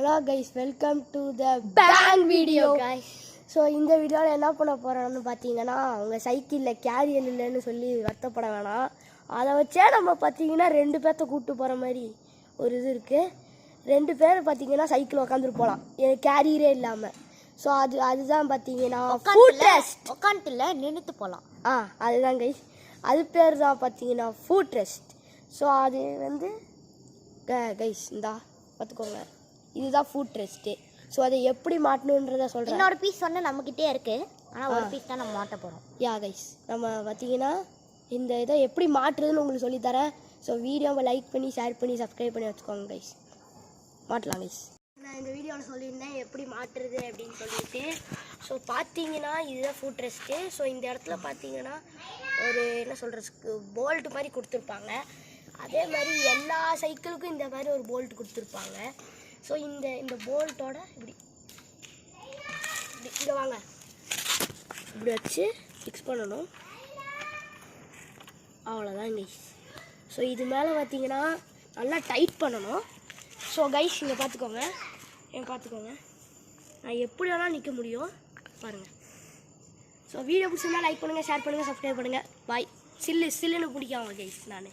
Hello guys, welcome to the bank video guys. So இந்த வீடியோவில் என்ன பண்ண போகிறோம்னு பார்த்தீங்கன்னா, அவங்க சைக்கிளில் கேரியர் இல்லைன்னு சொல்லி வருத்தப்பட வேணாம். அதை வச்சே நம்ம பார்த்தீங்கன்னா 2 பேர்த்த கூப்பிட்டு போகிற மாதிரி ஒரு இது இருக்குது. 2 பேர் பார்த்தீங்கன்னா சைக்கிள் உட்காந்துட்டு போகலாம், கேரியரே இல்லாமல். ஸோ அதுதான் பார்த்தீங்கன்னா உட்காந்துட்டு இல்லை, நின்றுட்டு போகலாம். அதுதான் கைஸ், அது பேர் தான் பார்த்தீங்கன்னா ஃபுட் ரெஸ்ட். ஸோ அது வந்து கைஸ் இந்தா பார்த்துக்கோங்க, இதுதான் ஃபுட் ரெஸ்ட்டு. ஸோ அதை எப்படி மாட்டணுன்றதை சொல்கிறேன். இன்னொரு பீஸ் சொன்னால் நம்மக்கிட்டே இருக்குது, ஆனால் ஒரு பீஸ் தான் நம்ம மாட்ட போகிறோம். கைஸ், நம்ம பார்த்தீங்கன்னா இந்த இதை எப்படி மாட்டுறதுன்னு உங்களுக்கு சொல்லித்தரேன். ஸோ வீடியோவை லைக் பண்ணி ஷேர் பண்ணி சப்ஸ்கிரைப் பண்ணி வச்சுக்கோங்க கைஸ். மாட்டலாம் கைஸ். நான் இந்த வீடியோவில் சொல்லியிருந்தேன் எப்படி மாட்டுறது அப்படின்னு சொல்லிட்டு. ஸோ பார்த்தீங்கன்னா இதுதான் ஃபுட் ரெஸ்ட்டு. ஸோ இந்த இடத்துல பார்த்தீங்கன்னா ஒரு என்ன சொல்கிறது, போல்ட் மாதிரி கொடுத்துருப்பாங்க. அதே மாதிரி எல்லா சைக்கிளுக்கும் இந்த மாதிரி ஒரு போல்ட் கொடுத்துருப்பாங்க. ஸோ இந்த போல்ட்டோட இப்படி இங்கே வாங்க, இப்படி வச்சு ஃபிக்ஸ் பண்ணணும். அவ்வளோதான் கைஸ். ஸோ இது மேலே பார்த்தீங்கன்னா நல்லா டைட் பண்ணணும். ஸோ கைஸ் இங்கே பார்த்துக்கோங்க, நான் எப்படி வேணால் நிற்க முடியும் பாருங்கள். ஸோ வீடியோ பிடிச்சிருந்தா லைக் பண்ணுங்கள், ஷேர் பண்ணுங்கள், சப்ஸ்கிரைப் பண்ணுங்கள். பாய். சில்லுன்னு பிடிக்காம கைஸ் நான்